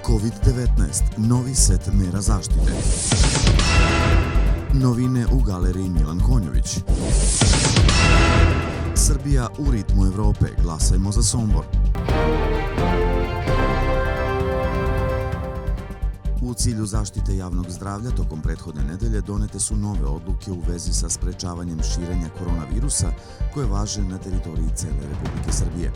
COVID-19, novi set mera zaštite. Novine u galeriji Milan Konjović. Srbija u ritmu Evrope, glasajmo za Sombor. U cilju zaštite javnog zdravlja tokom prethodne nedelje donete su nove odluke u vezi sa sprečavanjem širenja koronavirusa koje važe na teritoriji cele Republike Srbije.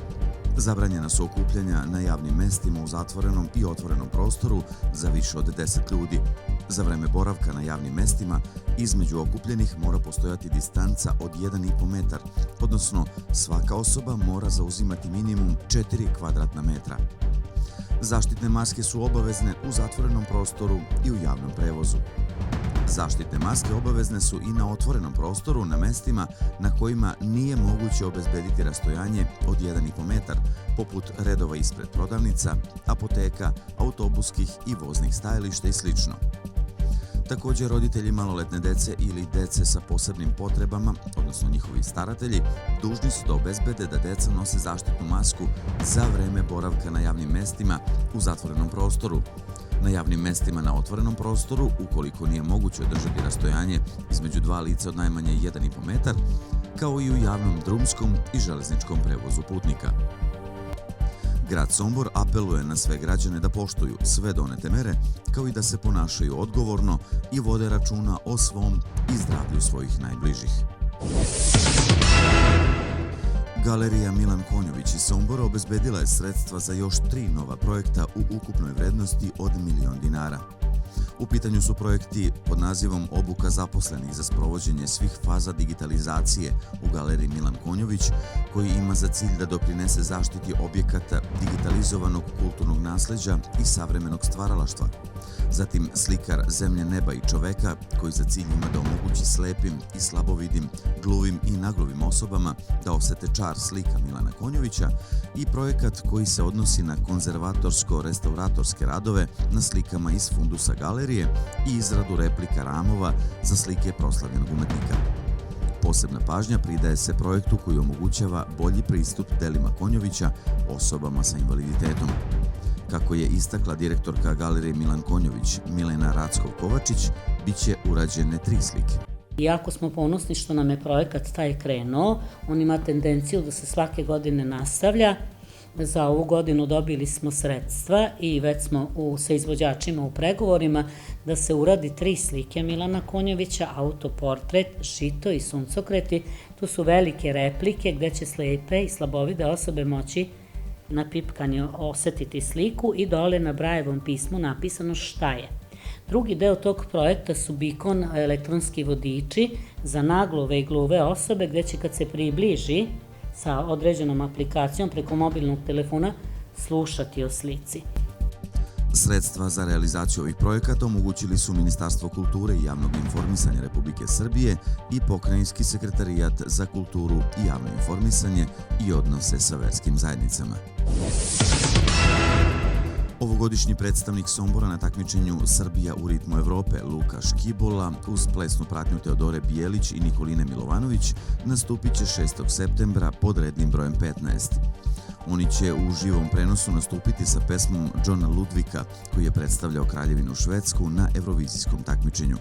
Zabranjena su okupljanja na javnim mestima u zatvorenom i otvorenom prostoru za više od 10 ljudi. Za vreme boravka na javnim mestima između okupljenih mora postojati distanca od 1,5 metar, odnosno svaka osoba mora zauzimati minimum 4 kvadratna metra. Zaštitne maske su obavezne u zatvorenom prostoru i u javnom prevozu. Zaštitne maske obavezne su i na otvorenom prostoru na mestima na kojima nije moguće obezbediti rastojanje od 1,5 metar, poput redova ispred prodavnica, apoteka, autobuskih i voznih stajališta i sl. Također, roditelji maloletne dece ili dece sa posebnim potrebama, odnosno njihovi staratelji, dužni su da obezbede da deca nose zaštitnu masku za vreme boravka na javnim mestima u zatvorenom prostoru. Na javnim mestima na otvorenom prostoru, ukoliko nije moguće održati rastojanje između dva lica od najmanje 1,5 metar, kao i u javnom drumskom i železničkom prevozu putnika. Grad Sombor apeluje na sve građane da poštuju sve donete mere, kao i da se ponašaju odgovorno i vode računa o svom i zdravlju svojih najbližih. Galerija Milan Konjović iz Sombora obezbedila je sredstva za još 3 nova projekta u ukupnoj vrednosti od 1.000.000 dinara. U pitanju su projekti pod nazivom Obuka zaposlenih za sprovođenje svih faza digitalizacije u galeriji Milan Konjović, koji ima za cilj da doprinese zaštiti objekata digitalizovanog kulturnog nasleđa i savremenog stvaralaštva. Zatim slikar Zemlje, neba i čoveka, koji za cilj ima da omogući slepim i slabovidim, gluvim i nagluvim osobama da osete čar slika Milana Konjovića, i projekat koji se odnosi na konzervatorsko-restauratorske radove na slikama iz fundusa galerije i izradu replika ramova za slike proslavljenog umetnika. Posebna pažnja pridaje se projektu koji omogućava bolji pristup delima Konjovića osobama sa invaliditetom. Kako je istakla direktorka galerije Milan Konjović, Milena Rackov-Kovačić, biće urađene 3 slike. Iako smo ponosni što nam je projekat taj krenuo, on ima tendenciju da se svake godine nastavlja. Za ovu godinu dobili smo sredstva i već smo sa izvođačima u pregovorima da se uradi 3 slike Milana Konjovića, autoportret, žito i suncokreti. Tu su velike replike gde će slepe i slabovide osobe moći na pipkanju osetiti sliku i dole na Brajevom pismu napisano šta je. Drugi deo tog projekta su bikon elektronski vodiči za nagluve i gluve osobe gde će kad se približi sa određenom aplikacijom preko mobilnog telefona slušati o slici. Sredstva za realizaciju ovih projekata omogućili su Ministarstvo kulture i javnog informisanja Republike Srbije i Pokrajinski sekretarijat za kulturu i javno informisanje i odnose sa verskim zajednicama. Ovogodišnji predstavnik Sombora na takmičenju Srbija u ritmu Evrope, Luka Škibola, uz plesnu pratnju Teodore Bijelić i Nikoline Milovanović, nastupit će 6. septembra pod rednim brojem 15. Oni će u živom prenosu nastupiti sa pesmom Johna Ludvika, koji je predstavljao Kraljevinu Švedsku na evrovizijskom takmičenju.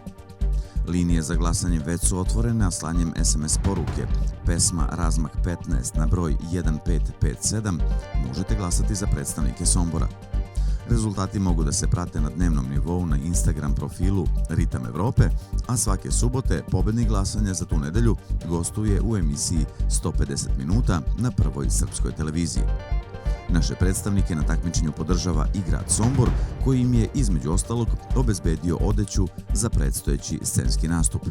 Linije za glasanje već su otvorene, a slanjem SMS poruke pesma Razmak 15 na broj 1557 možete glasati za predstavnike Sombora. Rezultati mogu da se prate na dnevnom nivou na Instagram profilu Ritam Evrope, a svake subote pobednik glasanja za tu nedelju gostuje u emisiji 150 minuta na Prvoj srpskoj televiziji. Naše predstavnike na takmičenju podržava i grad Sombor, koji im je između ostalog obezbedio odeću za predstojeći scenski nastup.